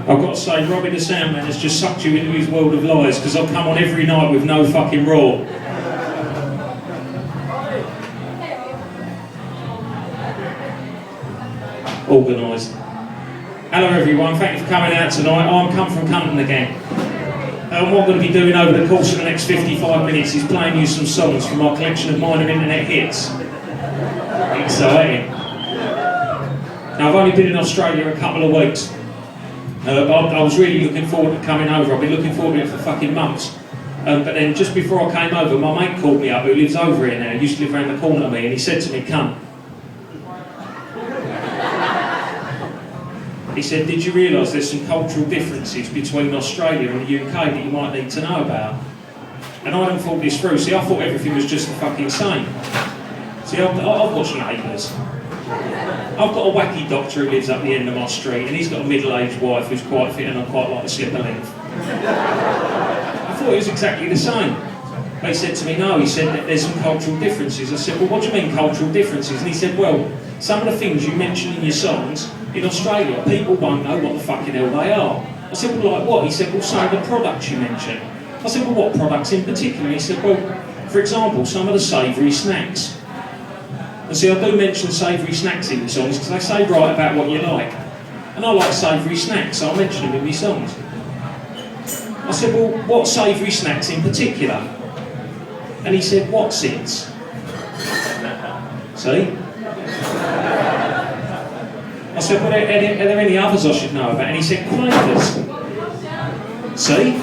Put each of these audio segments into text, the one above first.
I've got to say, Robbie the Soundman has just sucked you into his world of lies, because I've come on every night with no fucking raw. Organised. Hello everyone, thank you for coming out tonight. I'm Kunt from Kunt again. And what I'm going to be doing over the course of the next 55 minutes is playing you some songs from our collection of minor internet hits. Exciting. Now I've only been in Australia a couple of weeks. I was really looking forward to coming over. I've been looking forward to it for fucking months. But then just before I came over, my mate called me up, who lives over here now, he used to live around the corner of me, and he said to me, "Cunt." He said, "Did you realise there's some cultural differences between Australia and the UK that you might need to know about?" And I hadn't thought this through. See, I thought everything was just the fucking same. See, I've watched Neighbours. I've got a wacky doctor who lives up the end of my street, and he's got a middle-aged wife who's quite fit, and I quite like to slip her length. I thought it was exactly the same. But he said to me, "No," he said, that "there's some cultural differences." I said, "Well, what do you mean cultural differences?" And he said, "Well, some of the things you mention in your songs, in Australia, people won't know what the fucking hell they are." I said, "Well, like what?" He said, "Well, some of the products you mention." I said, "Well, what products in particular?" And he said, "Well, for example, some of the savoury snacks." And see, I do mention savoury snacks in the songs because they say write about what you like. And I like savoury snacks, so I mention them in my songs. I said, "Well, what savoury snacks in particular?" And he said, "Watsits." See? I said, "Well, are there any others I should know about?" And he said, "Quavers." See?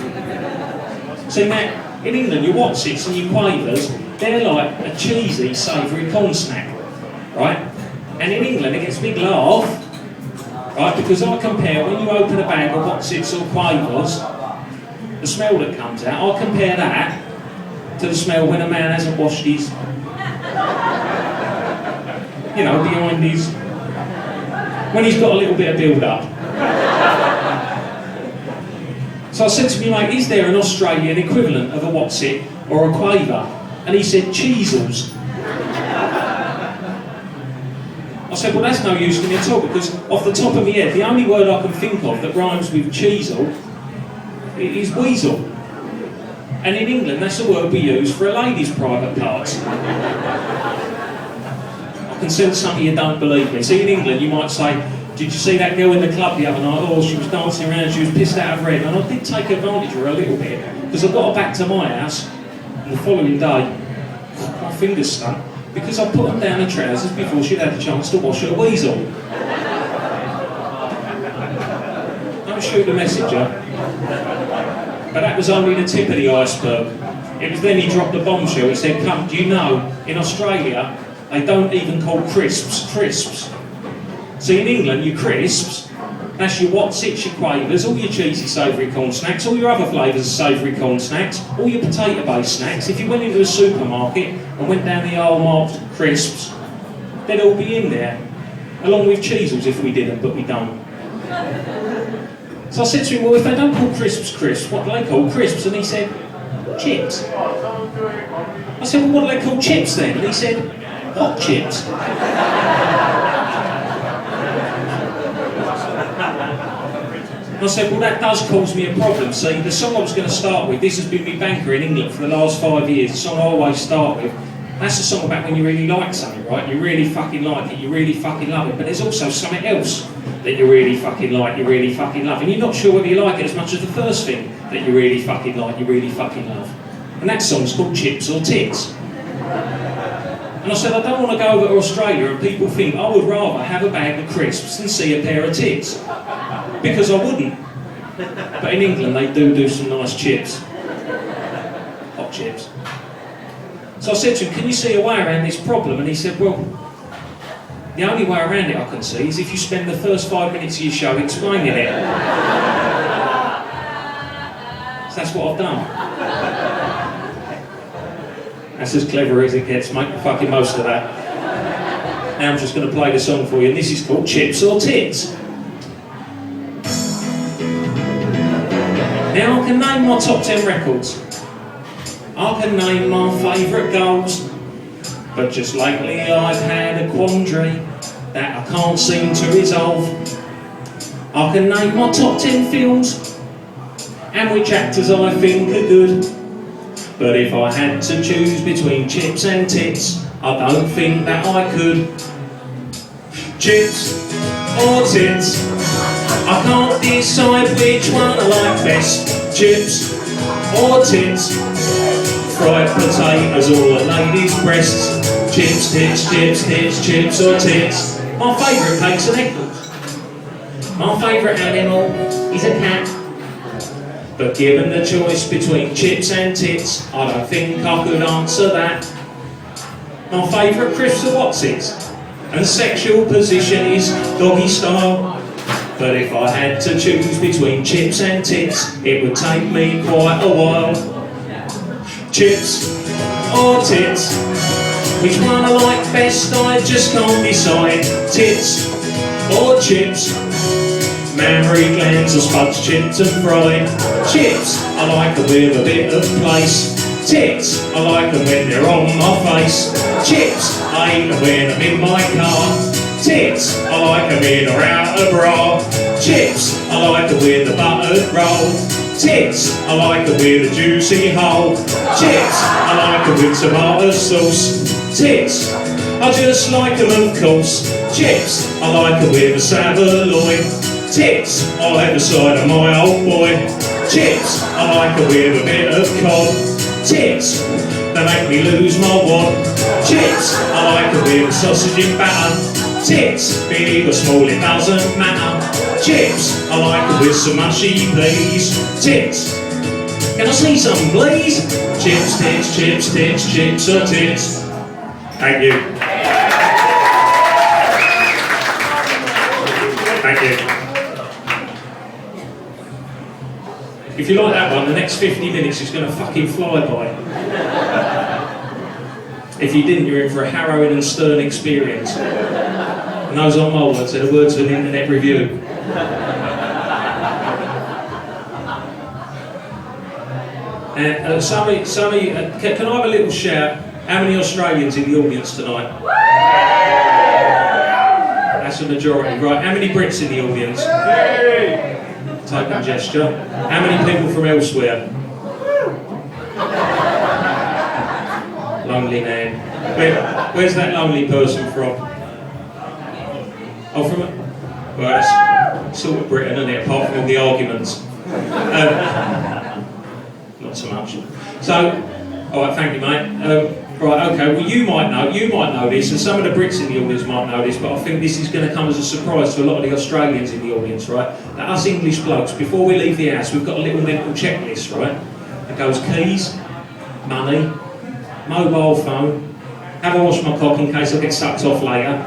See, now, in England, your Watsits and your Quavers, they're like a cheesy, savoury corn snack, right? And in England, it gets a big laugh, right? Because I compare, when you open a bag of Watsits or Quavers, the smell that comes out, I compare that to the smell when a man hasn't washed his, you know, behind his, when he's got a little bit of build-up. So I said to me, "Mate, is there an Australian equivalent of a Watsit or a Quaver?" And he said, "Cheezels." I said, "Well, that's no use to me at all, because off the top of my head, the only word I can think of that rhymes with cheezel is weasel. And in England, that's a word we use for a lady's private parts." I can sense some of you don't believe me. See, in England, you might say, "Did you see that girl in the club the other night? Oh, she was dancing around, she was pissed out of her head." And I did take advantage of her a little bit, because I got her back to my house, and the following day, my fingers stunk, because I put them down the trousers before she'd had a chance to wash her weasel. Don't shoot the messenger. But that was only the tip of the iceberg. It was then he dropped the bombshell. He said, "Come, do you know, in Australia, they don't even call crisps crisps. See, in England, your crisps, that's your Watsits, your Quavers, all your cheesy savoury corn snacks, all your other flavours of savoury corn snacks, all your potato-based snacks. If you went into a supermarket and went down the aisle marked crisps, they'd all be in there, along with cheezels if we didn't, but we don't." So I said to him, "Well, if they don't call crisps crisps, what do they call crisps?" And he said, "Chips." I said, "Well, what do they call chips then?" And he said, "Hot chips." I said, "Well, that does cause me a problem. See, the song I was going to start with, this has been my banker in England for the last 5 years, the song I always start with, that's a song about when you really like something, right? You really fucking like it, you really fucking love it, but there's also something else that you really fucking like, you really fucking love, and you're not sure whether you like it as much as the first thing that you really fucking like, you really fucking love." And that song's called Chips or Tits. And I said, "I don't want to go over to Australia and people think I would rather have a bag of crisps than see a pair of tits. Because I wouldn't. But in England, they do some nice chips. Hot chips." So I said to him, "Can you see a way around this problem?" And he said, "Well, the only way around it I can see is if you spend the first 5 minutes of your show explaining it." So that's what I've done. That's as clever as it gets, make the fucking most of that. Now I'm just going to play the song for you, and this is called Chips or Tits. Now I can name my top 10 records. I can name my favourite goals. But just lately I've had a quandary that I can't seem to resolve. I can name my top 10 films and which actors I think are good. But if I had to choose between chips and tits, I don't think that I could. Chips or tits, I can't decide which one I like best. Chips or tits, fried potatoes or a lady's breasts. Chips, tits, chips, tits, chips or tits. My favourite cakes and eggs. My favourite animal is a cat. But given the choice between chips and tits, I don't think I could answer that. My favourite crisps are Wotsits, and sexual position is doggy style. But if I had to choose between chips and tits, it would take me quite a while. Chips or tits, which one I like best, I just can't decide. Tits or chips, mammary glands or spuds chipped and fried. Chips, I like them with a bit of place. Tits, I like them when they're on my face. Chips, I eat them when I'm in my car. Tits, I like them in or out of bra. Chips, I like them with a buttered roll. Tits, I like them with a juicy hole. Chips, I like them with tomato sauce. Tits, I just like them of course. Chips, I like them with a saveloy. Tits, I'll have a side of my old boy. Chips, I like them with a bit of cod. Tits, they make me lose my wad. Chips, I like them with sausage and batter. Tits, big or small, it doesn't matter. Chips, I like them with some mushy please. Tits, can I see some please? Chips, tits, chips, tits, chips or tits. Thank you. Thank you. If you like that one, the next 50 minutes is going to fucking fly by. If you didn't, you're in for a harrowing and stern experience. And those aren't my words, they're the words of an internet review. Somebody, can I have a little shout? How many Australians in the audience tonight? That's a majority, right? How many Brits in the audience? Token gesture. How many people from elsewhere? Lonely man. Where's that lonely person from? Oh, from it? Well, that's sort of Britain, isn't it? Apart from all the arguments. Not so much. So, alright, thank you, mate. Right, okay, well you might know this, and some of the Brits in the audience might know this, but I think this is going to come as a surprise to a lot of the Australians in the audience, right? That us English blokes, before we leave the house, we've got a little mental checklist, right? It goes keys, money, mobile phone, have I washed my cock in case I get sucked off later?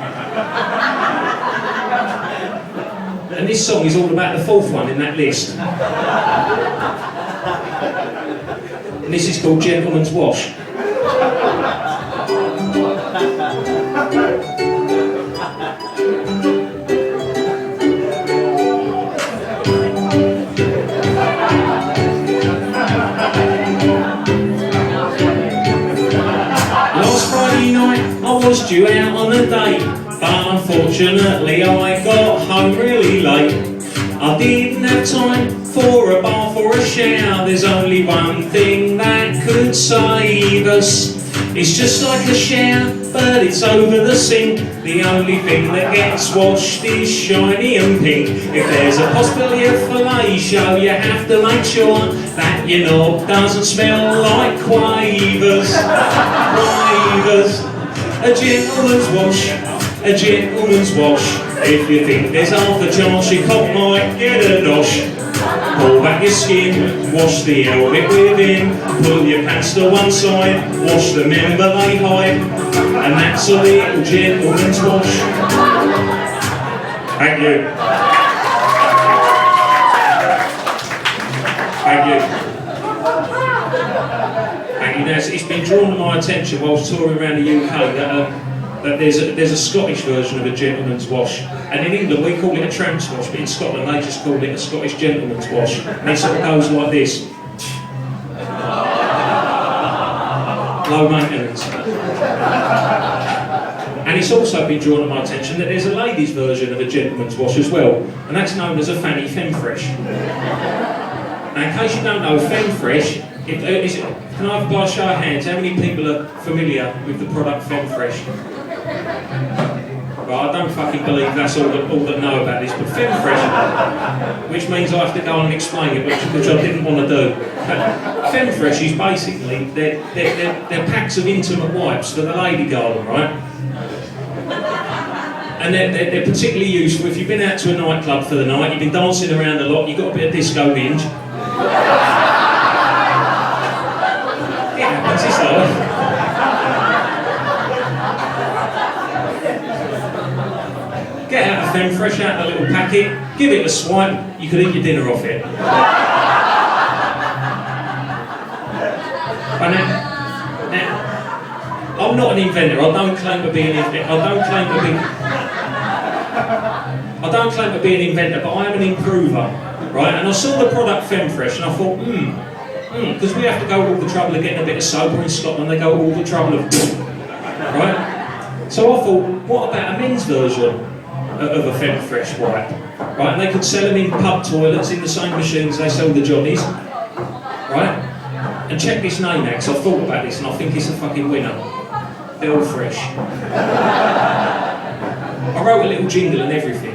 And this song is all about the fourth one in that list. And this is called Gentleman's Wash. Last Friday night I was due out on a date, but unfortunately I got home really late. I didn't have time for a bath or a shower. There's only one thing that could save us. It's just like a shower, but it's over the sink. The only thing that gets washed is shiny and pink. If there's a possibility of fellatio, you have to make sure that your knob doesn't smell like quavers. Quavers. A gentleman's wash, a gentleman's wash. If you think there's half a chance your cock might get a dosh, pull back your skin, wash the helmet within, pull your pants to one side, wash the member they hide, and that's a little gentleman's wash. Thank you. Thank you. Thank you. Now, it's been drawn to my attention whilst touring around the UK that there's a Scottish version of a gentleman's wash, and in England we call it a tramp's wash, but in Scotland they just call it a Scottish gentleman's wash, and it sort of goes like this. Low maintenance. And And it's also been drawn to my attention that there's a ladies' version of a gentleman's wash as well, and that's known as a fanny Femfresh. Now, in case you don't know, Femfresh, can I have by a show of hands, how many people are familiar with the product Femfresh? Well, I don't fucking believe that's all that know about this, but Femfresh, which means I have to go on and explain it, which I didn't want to do. Femfresh is basically, they're packs of intimate wipes for the lady garden, right? And they're particularly useful if you've been out to a nightclub for the night, you've been dancing around a lot, you've got a bit of disco binge. Yeah, that's his life. Get out a Femfresh, out the little packet, give it a swipe, you could eat your dinner off it. But now, I'm not an inventor, I don't claim to be an inventor, I don't claim to be an inventor, but I am an improver, right? And I saw the product Femfresh and I thought, because we have to go all the trouble of getting a bit of soap, or in Scotland they go all the trouble of, right? So I thought, what about a men's version of a Femfresh wipe, right? And they could sell them in pub toilets in the same machines they sell the Johnnies, right? And check this name out, because I've thought about this and I think it's a fucking winner. Bellfresh. I wrote a little jingle and everything.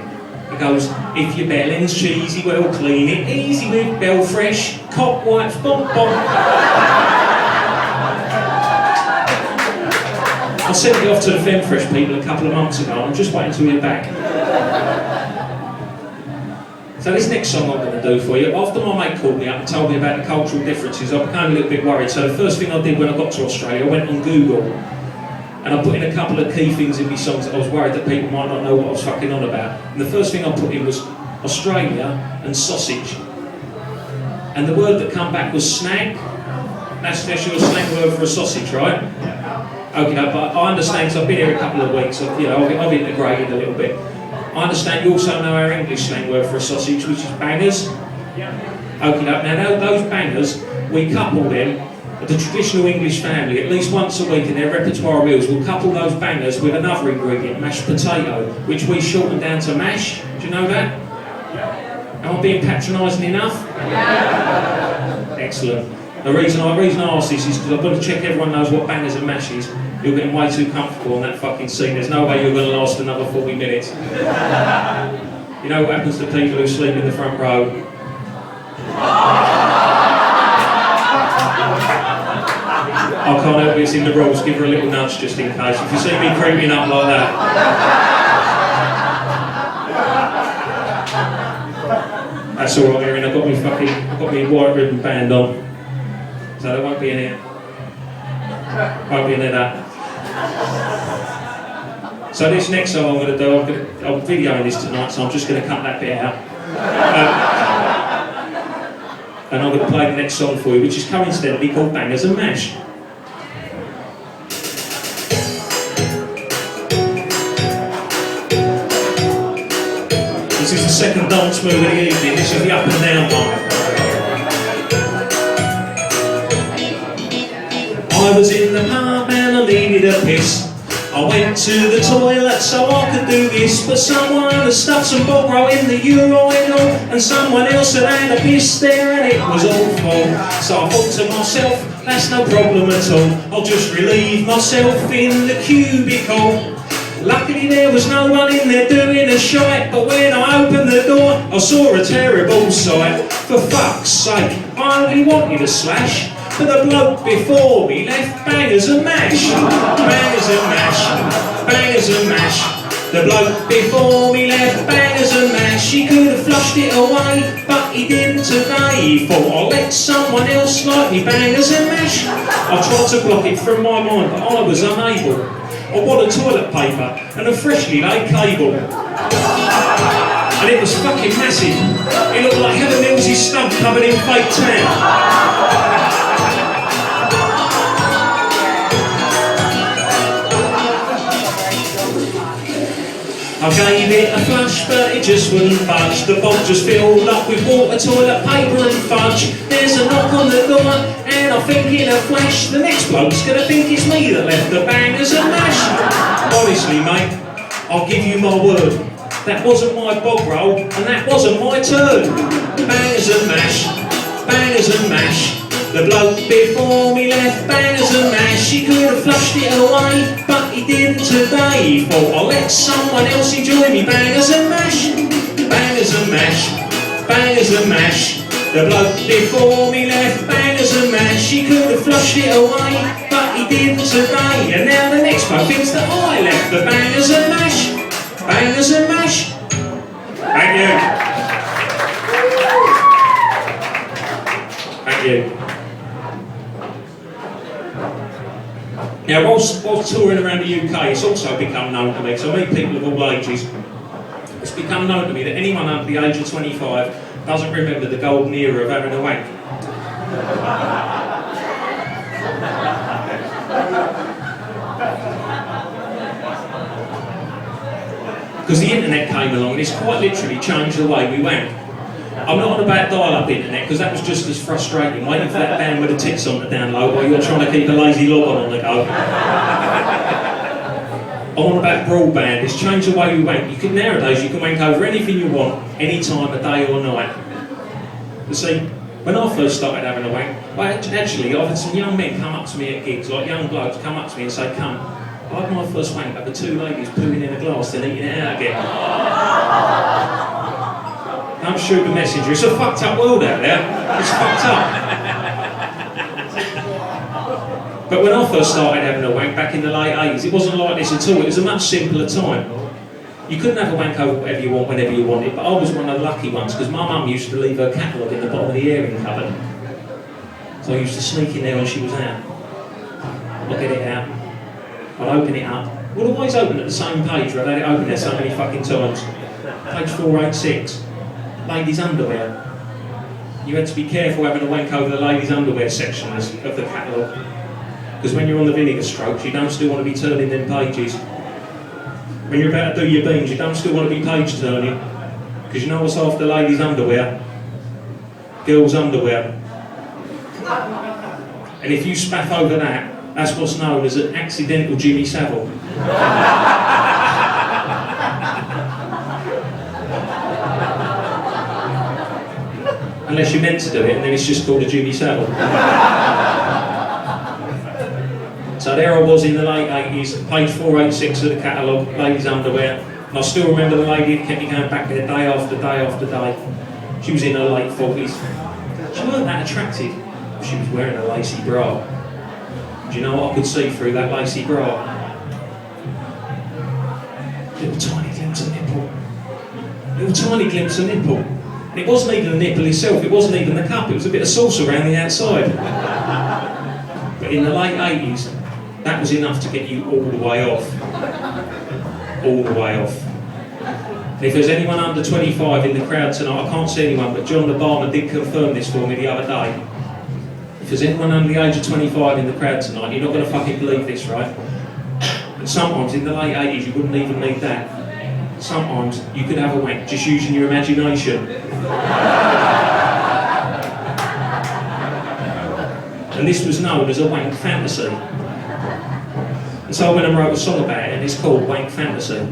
It goes, if your belling's cheesy, well clean it easy with Bellfresh, cop wipes, bomb bomb. I sent it off to the Femfresh people a couple of months ago, I'm just waiting to hear back. So this next song I'm going to do for you, after my mate called me up and told me about the cultural differences, I became a little bit worried. So the first thing I did when I got to Australia, I went on Google and I put in a couple of key things in my songs that I was worried that people might not know what I was fucking on about. And the first thing I put in was Australia and sausage. And the word that came back was snag. That's your slang word for a sausage, right? Okay, no, but I understand, because I've been here a couple of weeks, so, you know, I've integrated a little bit. I understand you also know our English slang word for a sausage, which is bangers. Okay, now those bangers, we couple them, the traditional English family, at least once a week in their repertoire meals, will couple those bangers with another ingredient, mashed potato, which we shorten down to mash. Do you know that? Am I being patronising enough? Excellent. The reason I ask this is because I've got to check everyone knows what bangers and mash is. You're getting way too comfortable on that fucking scene. There's no way you're going to last another 40 minutes. You know what happens to people who sleep in the front row? I can't help it, it's in the rules. Give her a little nudge just in case. If you see me creeping up like that. That's alright, Erin. I've got my white ribbon band on. So there won't be any. Won't be any of that. So this next song I'm going to do, I'm videoing this tonight, so I'm just going to cut that bit out. And I'm going to play the next song for you, which is coincidentally called Bangers and Mash. This is the second dance move of the evening, this is the up and down one. I was in the pub and I needed a piss. I went to the toilet so I could do this, but someone had stuffed some bog in the urinal and someone else had had a piss there and it was awful. So I thought to myself, that's no problem at all, I'll just relieve myself in the cubicle. Luckily there was no one in there doing a shite, but when I opened the door I saw a terrible sight. For fuck's sake, I only wanted a slash, but the bloke before me left bangers and mash. Bangers and mash, bangers and mash. The bloke before me left bangers and mash. He could have flushed it away, but he didn't today. He thought, I'll let someone else like me bangers and mash. I tried to block it from my mind, but I was unable. I wanted toilet paper and a freshly laid cable. And it was fucking massive. It looked like Heather Mills's stump covered in fake tan. I gave it a flush, but it just wouldn't budge. The bowl just filled up with water, toilet paper and fudge. There's a knock on the door, and I think in a flash, the next bloke's gonna think it's me that left the bangers and mash. What honestly, mate, I'll give you my word. That wasn't my bog roll, and that wasn't my turn. Bangers and mash, bangers and mash. The bloke before me left bangers and mash. He could have flushed it away, but he didn't today. He thought, I'll let someone else enjoy me. Bangers and mash, bangers and mash, bangers and mash. The bloke before me left bangers and mash. He could have flushed it away, but he didn't today. And now the next bloke thinks that I left the bangers and mash, bangers and mash. Thank you. Thank you. Now, whilst touring around the UK, it's also become known to me, so I meet people of all ages, it's become known to me that anyone under the age of 25 doesn't remember the golden era of having a wank. Because the internet came along and it's quite literally changed the way we wank. I'm not on about dial-up internet, because that was just as frustrating, waiting for that band with the tits on to download while you're trying to keep a lazy lob on the go. I'm on about broadband. It's changed the way we wank. Nowadays you can wank over anything you want, any time of day or night. You see, when I first started having a wank, well, actually I've had some young men come up to me at gigs, like young blokes come up to me and say, Kunt, I had my first wank over two ladies pooing in a glass then eating it out again. Don't shoot the messenger. It's a fucked up world out there. It's fucked up. But when I first started having a wank back in the late 80s, it wasn't like this at all. It was a much simpler time. You couldn't have a wank over whatever you want, whenever you wanted, but I was one of the lucky ones, because my mum used to leave her catalogue in the bottom of the airing cupboard. So I used to sneak in there when she was out. I'd get it out. I'd open it up. We'd always open at the same page, where I'd had it open there so many fucking times. Page 486. Ladies' underwear. You had to be careful having a wank over the ladies' underwear section of the catalogue. Because when you're on the vinegar strokes, you don't still want to be turning them pages. When you're about to do your beans, you don't still want to be page turning. Because you know what's after ladies' underwear? Girls' underwear. And if you spaff over that, that's what's known as an accidental Jimmy Savile. Unless you're meant to do it, and then it's just called a Jimmy Savile. So there I was in the late 80s, page 486 of the catalogue, ladies' underwear, and I still remember the lady that kept me going back there day after day after day. She was in her late 40s. She weren't that attractive. She was wearing a lacy bra. Do you know what I could see through that lacy bra? Little tiny glimpse of nipple. Little tiny glimpse of nipple. And it wasn't even the nipple itself, it wasn't even the cup, it was a bit of sauce around the outside. But in the late 80s, that was enough to get you all the way off. All the way off. And if there's anyone under 25 in the crowd tonight, I can't see anyone, but John the barman did confirm this for me the other day. If there's anyone under the age of 25 in the crowd tonight, you're not going to fucking believe this, right? But sometimes in the late 80s, you wouldn't even need that. Sometimes you could have a wank just using your imagination. And this was known as a wank fantasy. And so I went and wrote a song about it, and it's called Wank Fantasy.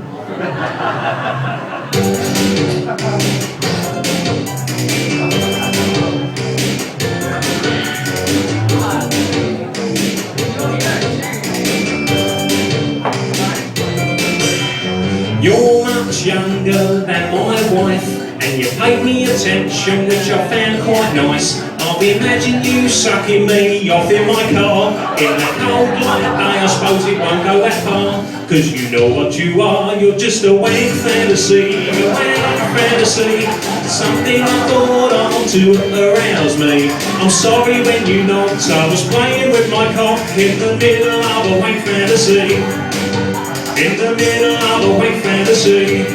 You're much younger than my wife, and you paid me attention, which I found quite nice. I'll imagine you sucking me off in my car. In the cold light day, I suppose it won't go that far. Cause you know what you are, you're just a wank fantasy. A wank fantasy, something I thought on to arouse me. I'm sorry when you knocked, I was playing with my cock in the middle of a wank fantasy. In the middle of a wank fantasy.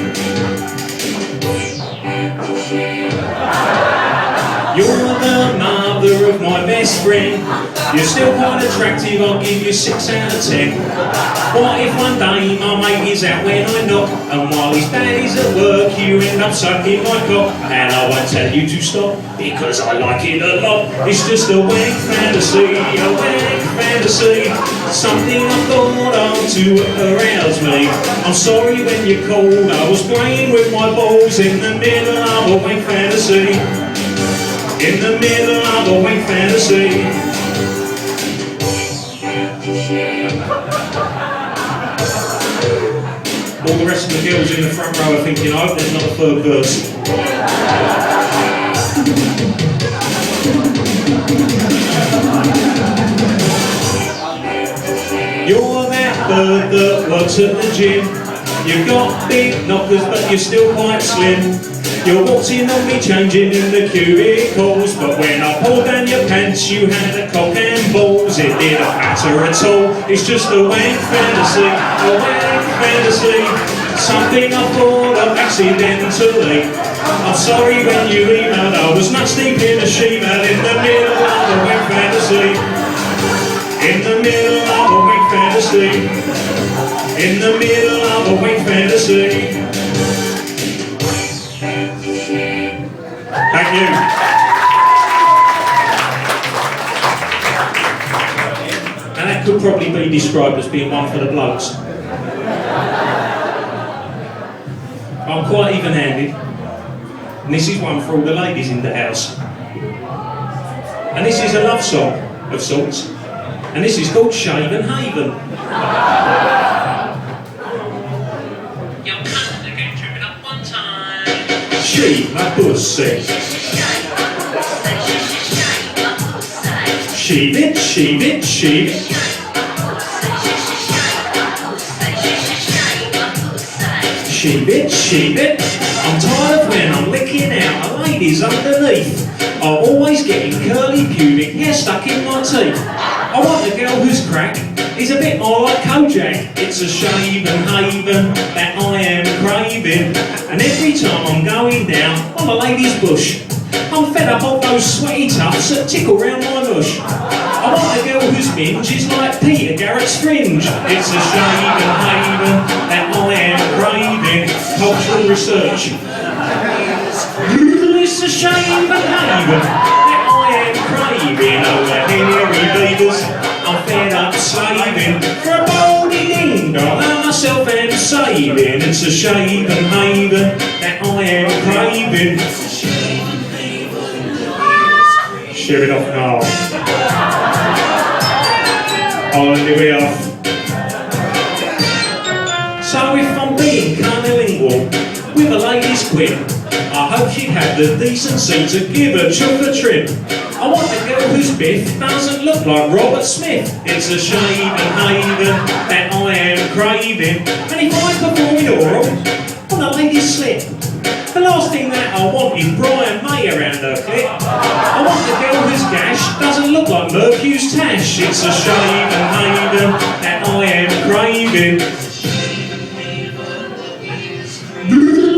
You're the mother of my best best friend. You're still quite attractive, I'll give you 6 out of 10. What if one day my mate is out when I knock, and while his daddy's at work you end up sucking my cock? And I won't tell you to stop, because I like it a lot. It's just a wank fantasy, a wank fantasy. Something I thought of to arouse me. I'm sorry when you called, I was playing with my balls in the middle of a wank fantasy. In the middle of a wank fantasy. All the rest of the girls in the front row are thinking, I hope there's not a third verse. You're that bird that works at the gym. You've got big knockers but you're still quite slim. You're watching on me changing in the cubicles, but when I pulled down your pants you had a cock and balls. It didn't matter at all, it's just a wank fantasy, a wank fantasy. Something I thought of accidentally. I'm sorry when you emailed, I was nuts deep in a she-mail. In the middle of a wank fantasy. In the middle of a wank fantasy. In the middle of a wank fantasy. Thank you. And that could probably be described as being one for the blokes. I'm quite even-handed, and this is one for all the ladies in the house. And this is a love song of sorts, and this is called Shaven Haven. Your cunt again, tripping up one time. She, my pussy. Sheave it, sheave it, sheave it. Sheave it, sheave it. I'm tired of when I'm licking out the ladies underneath. I'm always getting curly pubic hair stuck in my teeth. I want a girl whose crack is a bit more like Kojak. It's a shaven haven that I am craving. And every time I'm going down on a lady's bush, I'm fed up of those sweaty tufts that tickle round my bush. I want a girl whose minge is like Peter Garrett's fringe. It's a shaven haven that I am craving. Cultural research. It's a shaven haven that I am craving. Oh, the hairy beavers, I'm fed up slaving for a baldy ding dong. I myself am saving. It's a shaven haven that I am craving. Share it off now. I'll live it off. So if I'm being cunnilingual with a lady's quip, I hope she'd have the decency to give a chuck a trip. I want a girl whose biff doesn't look like Robert Smith. It's a shaven haven that I am craving. And if I perform in oral on a lady's slip, the last thing that I want is Brian May around her clit. I want the girl whose gash doesn't look like Mercury's tash. It's a shaven haven that I am craving.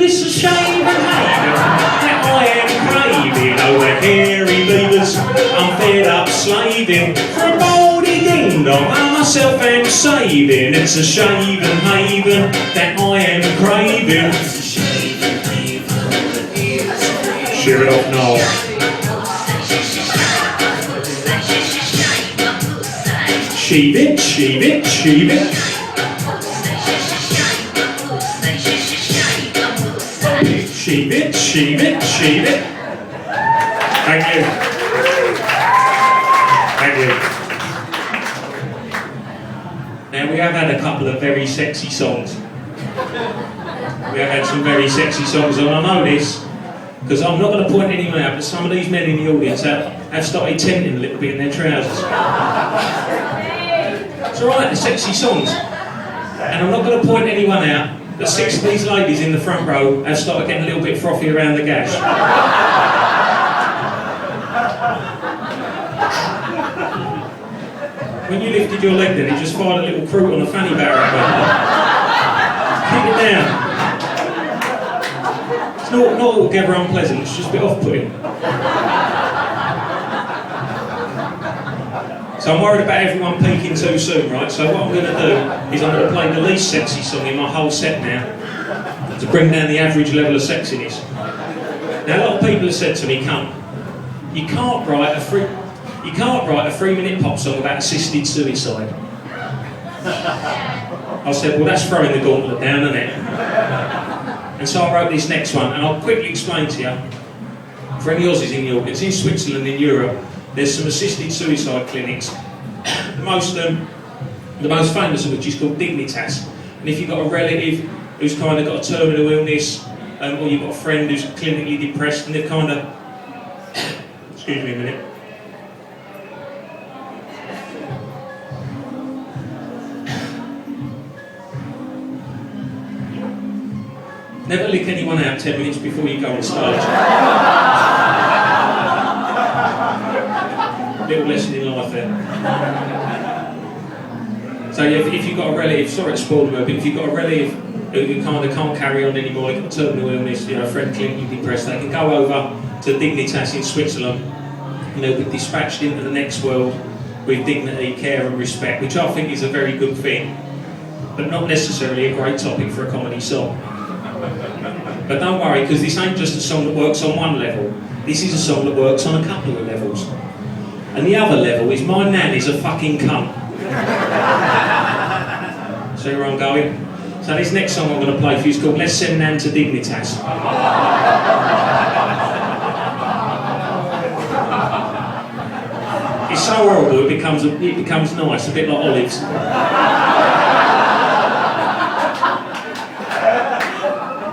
It's a shaven haven that I am craving. Oh, the hairy beavers, I'm fed up slaving for a baldy ding dong. I myself am saving. It's a shaven haven that I am craving. Share it off now. Sheave it, sheave it, sheave it. Sheave it, sheave it, sheave it. Thank you. Thank you. Now we have had a couple of very sexy songs. We have had some very sexy songs, and I know this because I'm not going to point anyone out, but some of these men in the audience have started tenting a little bit in their trousers. It's alright, they're sexy songs. And I'm not going to point anyone out, but 6 of these ladies in the front row have started getting a little bit frothy around the gash. When you lifted your leg then, it just fired a little croot on the fanny barrel. Keep it down. It's not altogether unpleasant, it's just a bit off-putting. So I'm worried about everyone peaking too soon, right? So what I'm going to do is I'm going to play the least sexy song in my whole set now to bring down the average level of sexiness. Now a lot of people have said to me, Kunt, you can't write a 3-minute pop song about assisted suicide. I said, well, that's throwing the gauntlet down, isn't it? And so I wrote this next one, and I'll quickly explain to you. For any Aussies in the audience, in Switzerland, in Europe, there's some assisted suicide clinics. The most famous of which is called Dignitas. And if you've got a relative who's kind of got a terminal illness, or you've got a friend who's clinically depressed, and they've kind of... Excuse me a minute. Never lick anyone out 10 minutes before you go on stage. Little lesson in life there. So yeah, if you've got a relative, sorry to spoil them, but if you've got a relative who kind of can't carry on anymore, they've got a terminal illness, you know, a friend clinically depressed, they can go over to Dignitas in Switzerland, and they'll be dispatched into the next world with dignity, care and respect, which I think is a very good thing, but not necessarily a great topic for a comedy song. But don't worry, because this ain't just a song that works on one level. This is a song that works on a couple of levels. And the other level is my nan is a fucking cunt. See where I'm going? So this next song I'm going to play for you is called Let's Send Nan to Dignitas. It's so horrible it becomes nice, a bit like olives.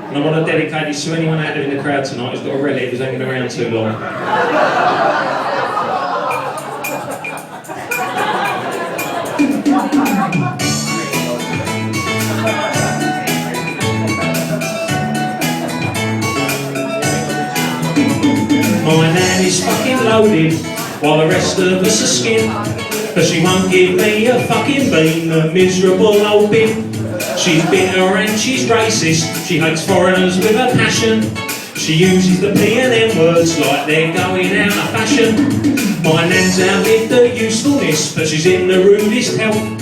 And I want to dedicate this to anyone out there in the crowd tonight who's got a relative who's hanging around too long. My nan is fucking loaded, while the rest of us are skint. But she won't give me a fucking bean, a miserable old bin. She's bitter and she's racist, she hates foreigners with a passion. She uses the P and M words like they're going out of fashion. My nan's outlived her usefulness, but she's in the rudest health.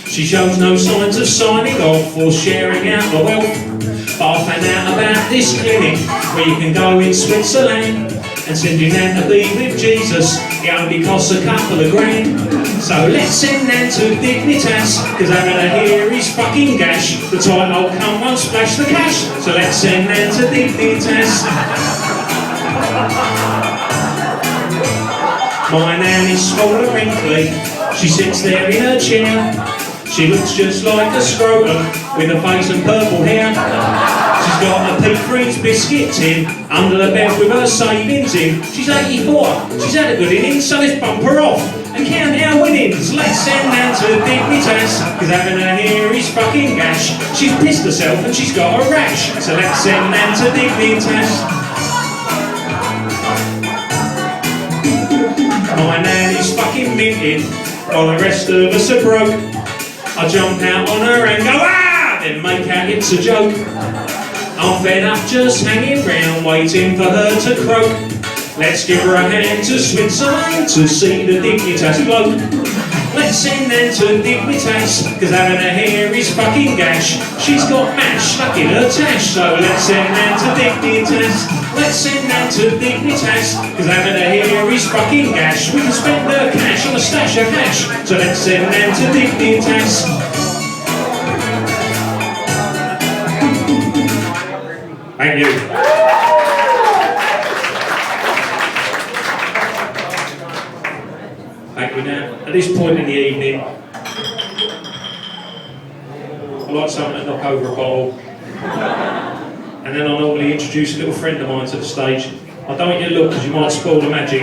She shows no signs of signing off or sharing out the wealth. But I found out about this clinic where you can go in Switzerland and send your nan to be with Jesus. It only costs a couple of grand. So let's send Nan to Dignitas, cause having her here is fucking gash. The title come on, splash the cash. So let's send Nan to Dignitas. My nan is small and wrinkly, she sits there in her chair. She looks just like a scrotum with a face and purple hair. She's got a Pete Freeze biscuit tin under the bed with her savings in. She's 84, she's had a good innings, so let's bump her off and count our winnings. Let's send Nan to Dignitas, cause having her here is fucking gash. She's pissed herself and she's got a rash. So let's send Nan to Dignitas. My nan is fucking minted, while the rest of us are broke. I jump out on her and go, ah! Then make out it's a joke. I'm fed up just hanging round, waiting for her to croak. Let's give her a hand to Switzerland to see the Dignitas bloke. Let's send Nan to Dignitas, cause having her hair is fucking gash. She's got mash stuck in her tash, so let's send Nan to Dignitas. Let's send Nan to Dignitas, cause having her hair is fucking gash. We can spend her cash on a stash of cash, so let's send Nan to Dignitas. Thank you. Thank you. Now, at this point in the evening, I like someone to knock over a bottle, and then I normally introduce a little friend of mine to the stage. I don't want you to look because you might spoil the magic.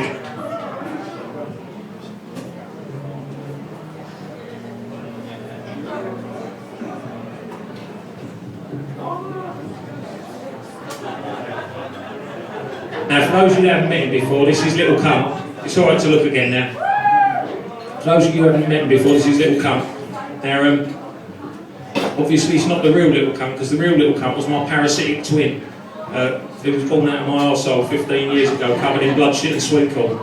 Now, for those of you who haven't met him before, this is Little Kunt. It's alright to look again now. For those of you who haven't met him before, this is Little Kunt. Now, obviously it's not the real Little Kunt, because the real Little Kunt was my parasitic twin. It was born out of my arsehole 15 years ago, covered in blood, shit and sweet corn.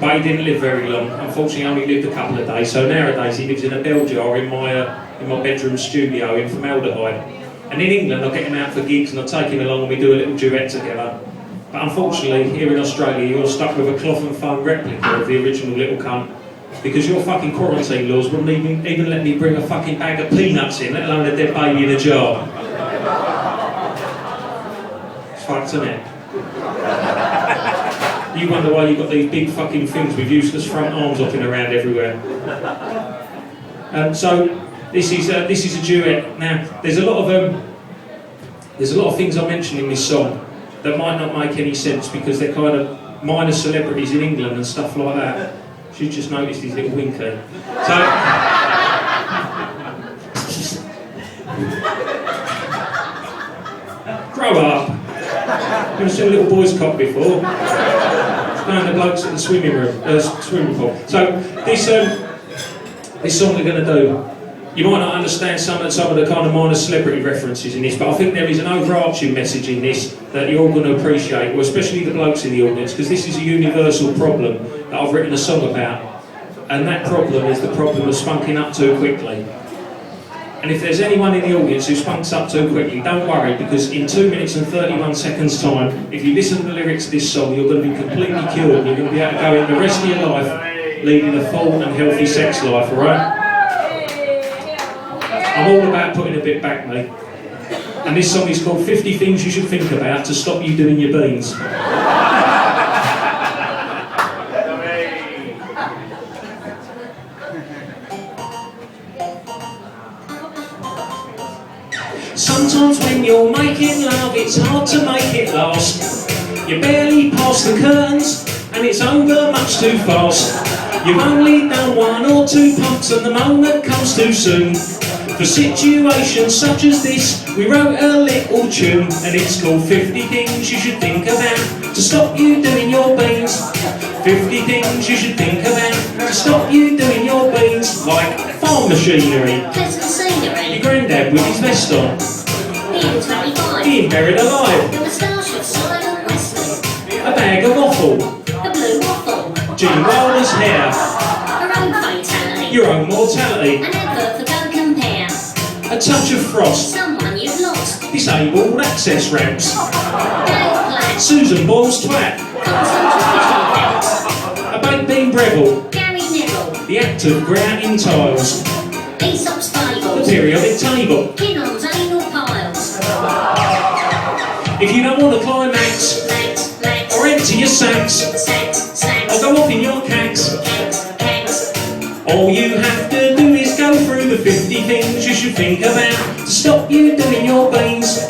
But he didn't live very long. Unfortunately, he only lived a couple of days. So nowadays, he lives in a bell jar in my bedroom studio in formaldehyde. And in England, I get him out for gigs and I take him along and we do a little duet together. But unfortunately, here in Australia, you're stuck with a cloth and foam replica of the original Little Cunt. Because your fucking quarantine laws wouldn't even let me bring a fucking bag of peanuts in, let alone a dead baby in a jar. It's fucked, isn't it? You wonder why you've got these big fucking things with useless front arms hopping around everywhere. So this is a duet. Now there's a lot of things I mention in this song that might not make any sense because they're kind of minor celebrities in England and stuff like that. She's just noticed his little winker. So grow up. Never seen a little boy's cock before. Knowing the blokes at the swimming pool. So this song we're going to do, you might not understand some of the kind of minor celebrity references in this, but I think there is an overarching message in this that you're all going to appreciate, well, especially the blokes in the audience, because this is a universal problem that I've written a song about, and that problem is the problem of spunking up too quickly. And if there's anyone in the audience who spunks up too quickly, don't worry, because in 2 minutes and 31 seconds time, if you listen to the lyrics of this song, you're going to be completely cured and you're going to be able to go in the rest of your life leading a full and healthy sex life, alright? I'm all about putting a bit back, mate. And this song is called 50 Things You Should Think About to Stop You Doing Your Beans. Sometimes when you're making love, it's hard to make it last. You barely pass the curtains, and it's over much too fast. You've only done 1 or 2 pumps, and the moment comes too soon. For situations such as this, we wrote a little tune, and it's called 50 Things You Should Think About to Stop You Doing Your Beans. 50 things you should think about to stop you doing your beans, like farm machinery, pleasant scenery, your granddad with his vest on, being 25, being buried alive, the moustache of Simon Wesley, a bag of waffle, the blue waffle, Gene Wilder's hair, her own fatality, your own mortality, an advert for Go Compare, a touch of frost, someone you've lost, disabled access ramps, Dale Platt, Susan Ball's twat, concentration camps, a baked bean Breville, Gary Neville, the act of grouting tiles, Aesop's the fables, periodic table. Kinnon's anal piles, If you don't want to climax Max, or empty your sacks or go off in your cacks, all you have to do is go through the 50 things you should think about to stop you doing your beans.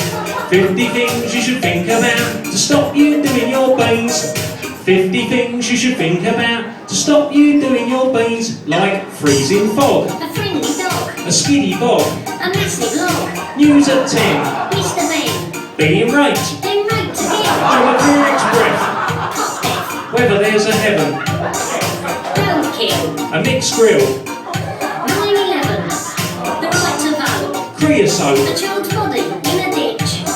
50 things you should think about to stop you doing your beans. 50 things you should think about to stop you doing your beans, like freezing fog, a friendly dog, a skiddy bog, a massive log, news at 10, Mr. Ben, being raped, then raped again, Joe Currick's breath, hot death, whether there's a heaven, roadkill, a mixed grill, 9/11, the right to vote, creosote, a child's body in a ditch,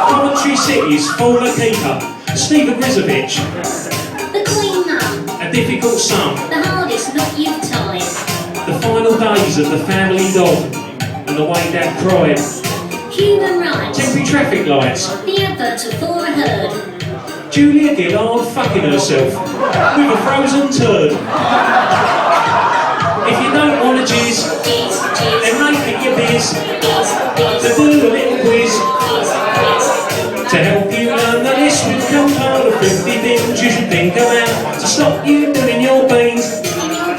Coventry City's former keeper, Steve Grisovich, the Queen Mum, a difficult sum, the hardest knot you've tied, the final days of the family dog, and the way Dad cried, human rights, temporary traffic lights, the advert for a herd, Julia Gillard fucking herself with a frozen turd. If you don't want to jizz, then make it your biz to do a little quiz to help you learn the list. We've compiled 50 things you should think about to stop you doing your beans.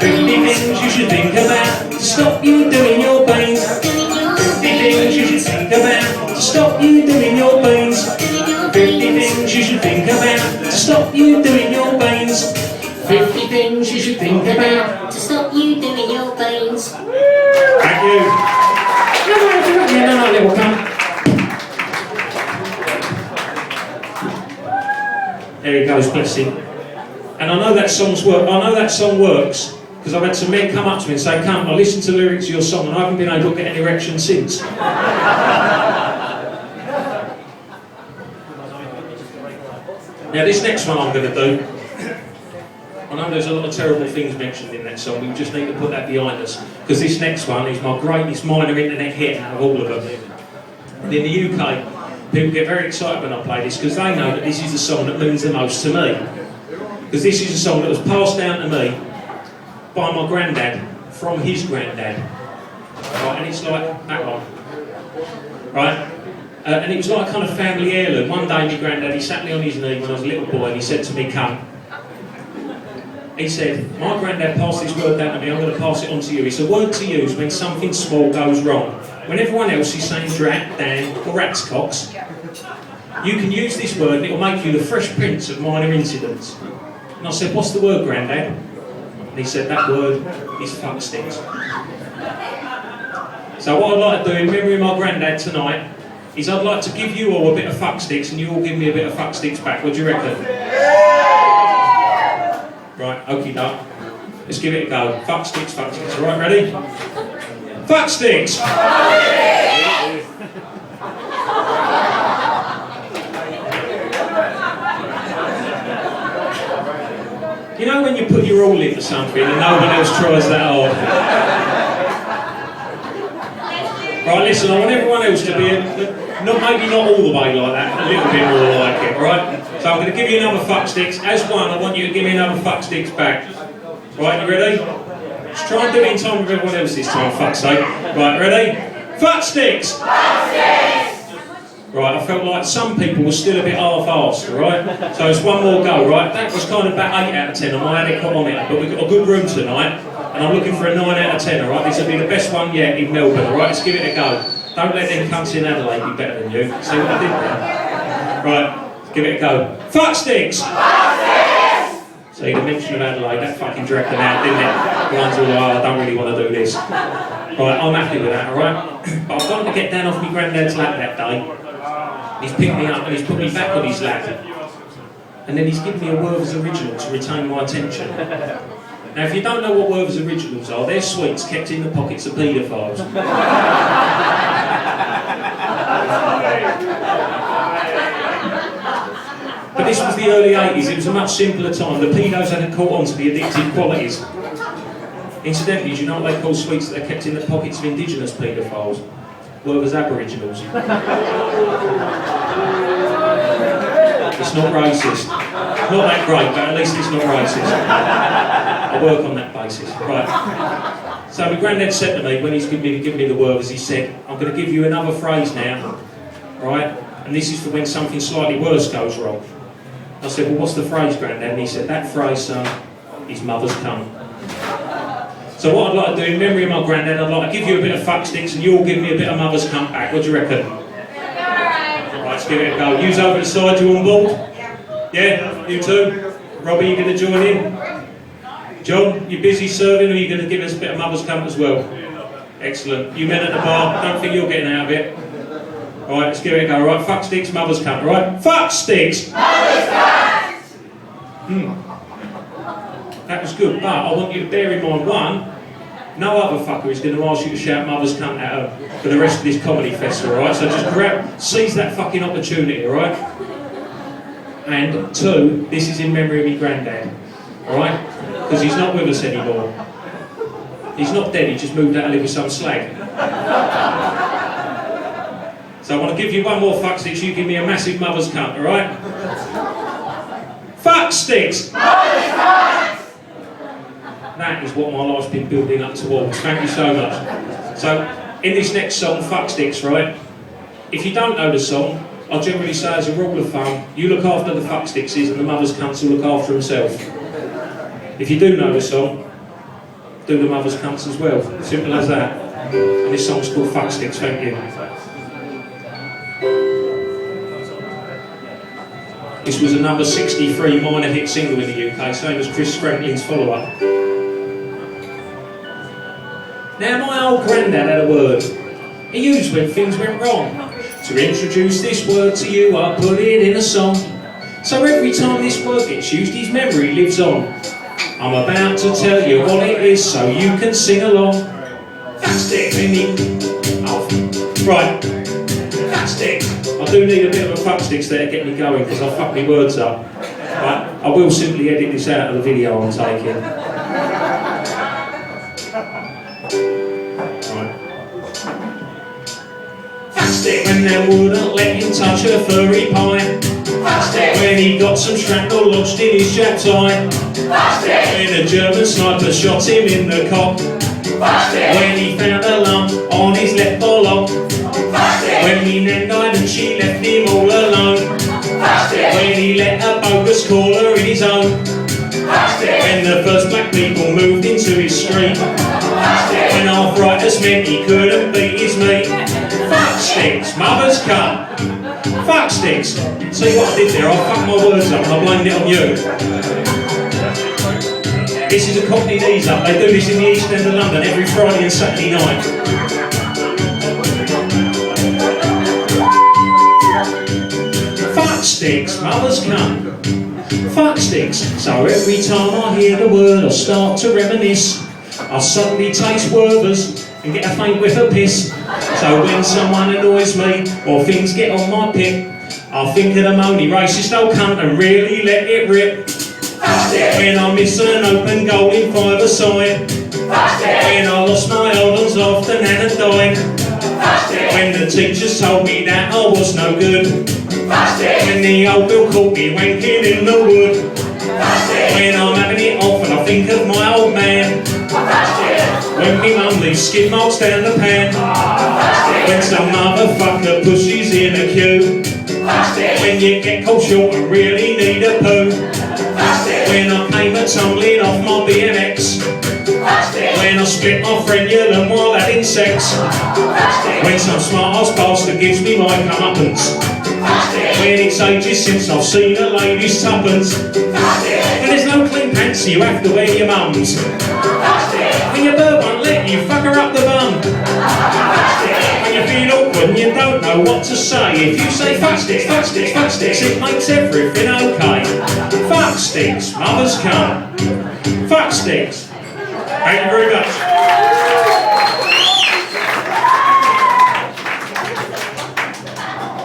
50 things you should think about to stop you doing your beans. 50 things you should think about to stop you doing your beans. 50 things you should think about to stop you doing your beans. 50 things you should think about to stop you doing your beans. Thank you. No, little cunt. There he goes, bless him. And I know that song works because I've had some men come up to me and say, "Cunt, I listened to the lyrics of your song and I haven't been able to get an erection since." Now this next one I'm going to do, know there's a lot of terrible things mentioned in that song, we just need to put that behind us. Because this next one is my greatest minor internet hit out of all of them. And in the UK, people get very excited when I play this because they know that this is the song that means the most to me. Because this is a song that was passed down to me by my granddad from his granddad. Right, and it's like that one. Right? And it was like a kind of family heirloom. One day my granddad, he sat me on his knee when I was a little boy and he said to me, "Kunt." He said, "My granddad passed this word down to me, I'm going to pass it on to you. It's a word to use when something small goes wrong. When everyone else is saying drat, dan, or rat's cocks, you can use this word and it will make you the Fresh Prince of minor incidents." And I said, "What's the word, Granddad?" And he said, "That word is fuck sticks." So what I'd like to do in memory of my granddad tonight is I'd like to give you all a bit of fuck sticks and you all give me a bit of fuck sticks back. What do you reckon? Right, okie doke. Let's give it a go. Fuck sticks, fuck sticks. Alright, ready? Fuck sticks! You know when you put your all into something and no one else tries that hard? Right, listen, I want everyone else to be, maybe not all the way like that, a little bit more like it, right? So I'm going to give you another fuck sticks. As one, I want you to give me another fuck sticks back. Right, you ready? Let's try and do it in time with everyone else this time, fuck's sake. Right, ready? Fuck sticks! Fuck sticks! Right, I felt like some people were still a bit half-arsed, right? So it's one more go, right? That was kind of about 8 out of 10 on my adequate on it, but we've got a good room tonight, and I'm looking for a 9 out of 10, alright? This will be the best one yet in Melbourne, alright? Let's give it a go. Don't let them cunts in Adelaide be better than you. See what I did there? Right, give it a go. Fuck sticks! Fuck sticks! See, the mention of Adelaide, that fucking dragged them out, didn't it? The ones all like, "Oh, I don't really want to do this." Right, I'm happy with that, alright? But I've got to get down off my granddad's lap that day. He's picked me up and he's put me back on his lap. And then he's given me a Werther's original to retain my attention. Now, if you don't know what Werther's originals are, they're sweets kept in the pockets of paedophiles. But this was the early 80s, it was a much simpler time. The pedos hadn't caught on to the addictive qualities. Incidentally, do you know what they call sweets that are kept in the pockets of indigenous paedophiles? Werther's Aboriginals. It's not racist. Not that great, but at least it's not racist. I work on that basis. Right. So my granddad said to me, when he's giving me the Werther's, he said, "I'm going to give you another phrase now, right? And this is for when something slightly worse goes wrong." I said, "Well, what's the phrase, Granddad?" And he said, "That phrase, son, is mother's cunt." So what I'd like to do, in memory of my granddad, I'd like to give you a bit of fuck sticks and you all give me a bit of mother's cunt back. What do you reckon? Right, let's give it a go. Yous over the side, you on board? Yeah, you too? Robbie, you going to join in? John, you busy serving or are you going to give us a bit of mother's cunt as well? Excellent. You men at the bar, don't think you're getting out of it. Right, let's give it a go. Right, fuck sticks, mother's cunt, right? Fuck sticks! Mother's cunt! That was good, but I want you to bear in mind, one, no other fucker is going to ask you to shout mother's cunt at her for the rest of this comedy festival, alright? So just seize that fucking opportunity, alright? And two, this is in memory of me granddad, alright? Because he's not with us anymore. He's not dead, he just moved out to live with some slag. So I want to give you one more fuck sticks, you give me a massive mother's cunt, alright? Fuck sticks! Mother's cunt! That is what my life's been building up towards. Thank you so much. So, in this next song, Fuck Sticks, right? If you don't know the song, I generally say as a rule of thumb, you look after the fuck stickses and the mother's cunts will look after himself. If you do know the song, do the mother's cunts as well. Simple as that. And this song's called Fuck Sticks, thank you. This was a number 63 minor hit single in the UK, same as Chris Franklin's follow-up. Now my old granddad had a word he used when things went wrong. To introduce this word to you, I put it in a song. So every time this word gets used, his memory lives on. I'm about to tell you what it is so you can sing along. That's it, right, that's it. I do need a bit of a fuck sticks there to get me going because I'll fuck my words up. Right, I will simply edit this out of the video I'm taking. When they wouldn't let him touch a furry pie. When he got some shrapnel lodged in his jab tie. When a German sniper shot him in the cock. When he found a lump on his left bollock. When me nan died and she left him all alone. When he let a bogus caller in his own. When the first black people moved into his street. When arthritis meant he couldn't beat his meat. Fuck sticks, mother's cut. Fuck sticks. See what I did there? I fucked my words up and I blamed it on you. This is a Cockney Knees Up. They do this in the East End of London every Friday and Saturday night. Fuck sticks, mother's cunt. Fuck sticks. So every time I hear the word I start to reminisce. I suddenly taste Werther's and get a faint whiff of piss. So when someone annoys me or things get on my pip, I'll think of the moany racist old cunt and really let it rip. When I miss an open goal in five-a-side. When I lost my old ones after Nana died. When the teachers told me that I was no good. When the old Bill caught me wanking in the wood. When I'm having it off and I think of my old man. When me mum leaves skid marks down the pan. When some motherfucker pushes in a queue. When you get cold short and really need a poo. When I came a tumbling off my BMX. When I split my frenulum while having sex. When some smart ass bastard gives me my comeuppance. When it's ages since I've seen a lady's tuppence. When there's no clean pants so you have to wear your mum's. When your bird won't let you fuck her up the bum. When you feel awkward and you don't know what to say. If you say fuck sticks, fuck sticks, fuck sticks, it makes everything okay. Fuck sticks, mother's cunt. Fuck sticks. Thank you very much.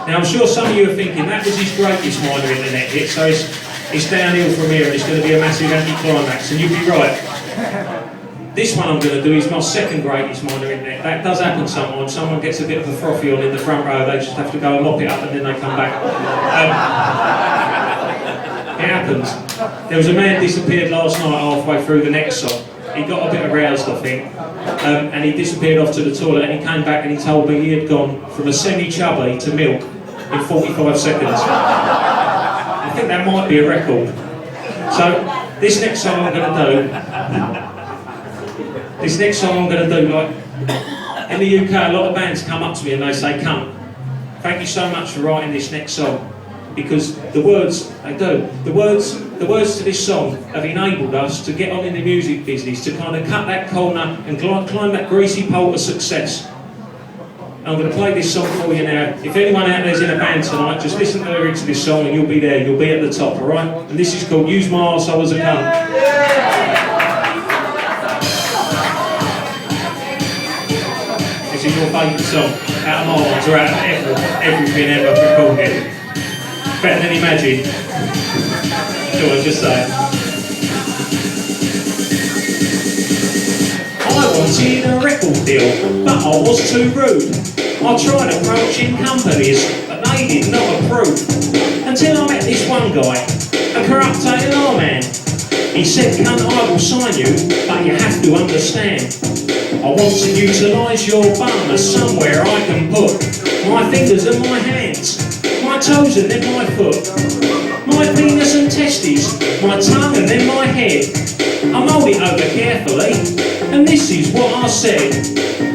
Now I'm sure some of you are thinking that was his greatest minor internet hit, so it's downhill from here and it's going to be a massive anti-climax, and you'd be right. This one I'm going to do is my second greatest minor internet. That does happen sometimes. Someone gets a bit of a frothy on in the front row, they just have to go and mop it up and then they come back. It happens. There was a man disappeared last night halfway through the next song. He got a bit aroused, I think, and he disappeared off to the toilet, and he came back and he told me he had gone from a semi-chubby to milk in 45 seconds. I think that might be a record. So, this next song I'm going to do, like, in the UK, a lot of bands come up to me and they say, "Kunt, thank you so much for writing this next song." Because the words to this song have enabled us to get on in the music business, to kind of cut that corner and climb that greasy pole to success. I'm going to play this song for you now. If anyone out there's in a band tonight, just listen to the lyrics to this song and you'll be there, you'll be at the top, alright? And this is called Use My Arsehole as a Cunt. This is your favourite song, out of my ones, or out of everything ever recorded. Better than Imagine. Go on, just say it. I wanted a record deal, but I was too rude. I tried approaching companies, but they did not approve. Until I met this one guy, a corrupt A&R man. He said, "Cunt, I will sign you, but you have to understand. I want to utilise your bum as somewhere I can put my fingers and my hands, my toes and then my foot, my penis and testes, my tongue and then my head. I mould it over carefully, and this is what I said.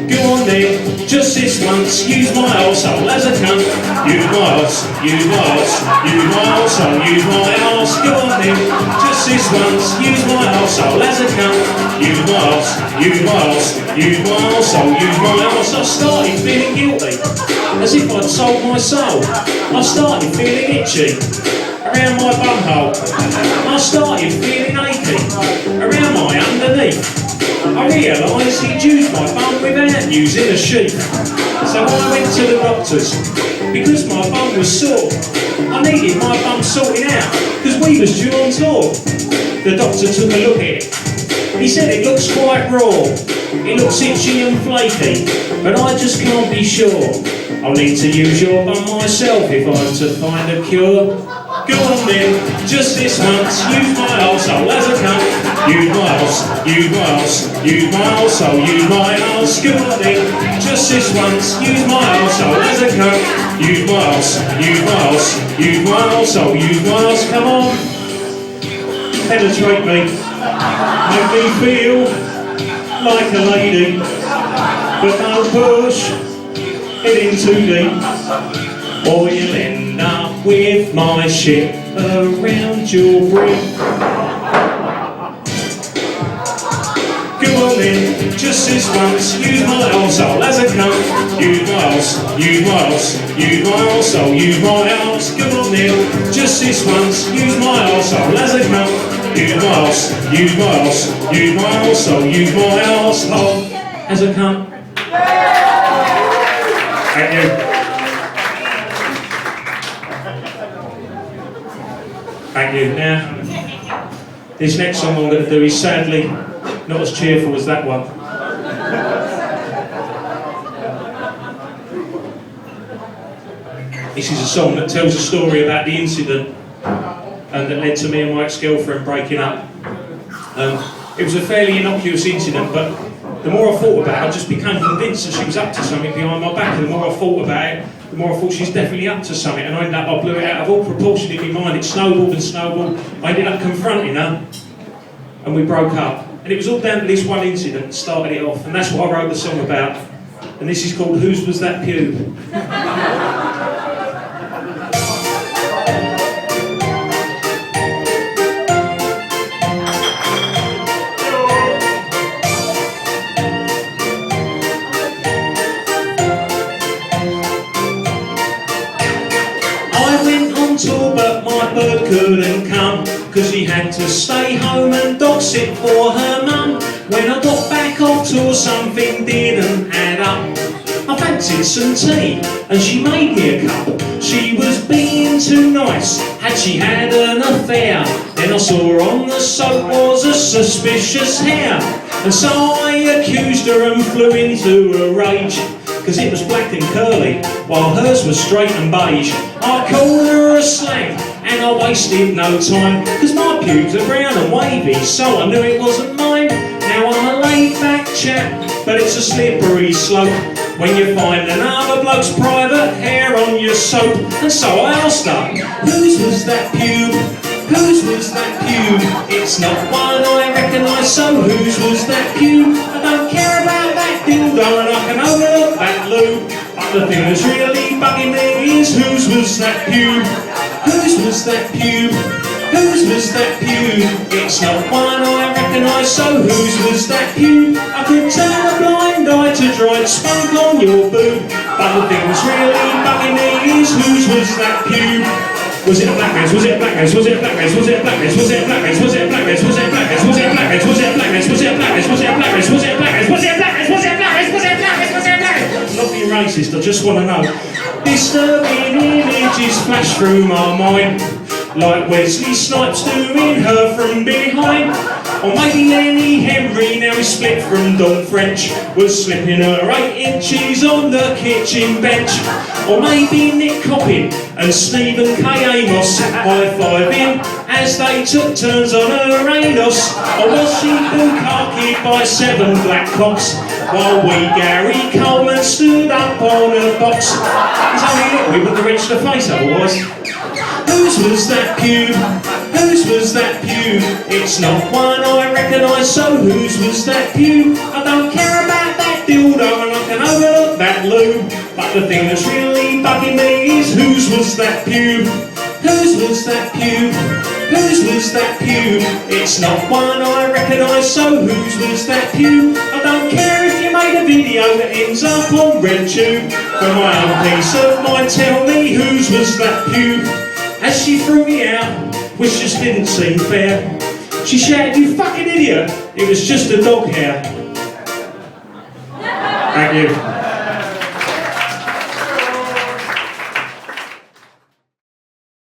Go on then, just this once, use my arsehole as a cunt. Use my arse, use my arse, use my arsehole, use my arse. Go on then, just this once, use my arsehole as a cunt. Use my arse, use my arse, use my arsehole, use my arse. I started feeling guilty, as if I'd sold my soul. I started feeling itchy around my bumhole. I started feeling achy around my underneath. I realised he'd used my bum without using a sheath. So So I went to the doctors, because my bum was sore. I needed my bum sorting out, because we was due on tour. The doctor took a look at it. He said it looks quite raw. It looks itchy and flaky, but I just can't be sure. I'll need to use your bum myself if I'm to find a cure. Go on then, just this once, use my arsehole as a cunt. Use my arse, use my arse, use my arsehole, use my arse. Go on then, just this once, use my arsehole as a cunt. Use my arse, use my arse, use my arsehole, use my arse. Come on, penetrate me, make me feel like a lady, but don't push it in too deep, or you'll end up with my shit around your brim. Go on then, just this once, use my arsehole as a cunt. Use my arse, use my arse, use my arsehole, use my arse. Go on then, just this once, use my arsehole as a cunt. Use my arse, use my arse, use my arsehole, use my arsehole as a cunt. Thank you. Thank you. Now, this next song I'm going to do is sadly not as cheerful as that one. This is a song that tells a story about the incident and that led to me and my ex-girlfriend breaking up. It was a fairly innocuous incident, but the more I thought about it, I just became convinced that she was up to something behind my back, and the more I thought about it, the more I thought she's definitely up to something, and I blew it out of all proportion in my mind. It snowballed and snowballed. I ended up confronting her, and we broke up. And it was all down to this one incident that started it off, and that's what I wrote the song about. And this is called Whose Was That Pube? Tour, but my bird couldn't come, cause he had to stay home and dog sit for her mum. When I got back off tour, something didn't add up. I fancied some tea, and she made me a cup. She was being too nice, had she had an affair? Then I saw her on the soap was a suspicious hair, and so I accused her and flew into a rage, cause it was black and curly, while hers was straight and beige. I called her a slag, and I wasted no time, cause my pubes are brown and wavy, so I knew it wasn't mine. Now I'm a laid-back chap, but it's a slippery slope when you find another bloke's private hair on your soap. And so I asked her, whose was that pube? Whose was that pube? It's not one I recognise, so whose was that pube? I don't care about that dildo, and I can overlook that loo. But the thing that's really bugging me is whose was that pube? Whose was that pube? Whose was that pube? It's not one I recognise, so whose was that pube? I could turn a blind eye to dried spunk on your boob, but the thing that's really bugging me is whose was that pube? Was it a black race? Was it a black race? Was it a black race? Was it a black race? Was it a black race? Was it a black race? Was it a black race? Was it a black race? Was it a black race? Was it a black race? Was it a black race? Was it a black race? Was it a black race? Was it a black race? Was it a black race? Was it a black race? Not being racist, I just want to know. Disturbing images flash through my mind, like Wesley Snipes doing her from behind. Or maybe Lenny Henry, now he's split from Don French, was slipping her 8 inches on the kitchen bench. Or maybe Nick Coppin and Stephen K. Amos high-fiving as they took turns on her anus. Or was she bukkakied by 7 black cocks while wee Gary Coleman stood up on a box? It's only look, we wouldn't have reached the face otherwise. Whose was that pube? Whose was that pube? It's not one I recognise, so whose was that pube? I don't care about that dildo, and I can overlook that loo. But the thing that's really bugging me is whose was that pube? Whose was that pube? Whose was that pube? It's not one I recognise, so whose was that pube? I don't care if you made a video that ends up on RedTube. For my own peace of mind, tell me whose was that pube? As she threw me out, which just didn't seem fair, she shouted, "You fucking idiot, it was just a dog hair." Thank you.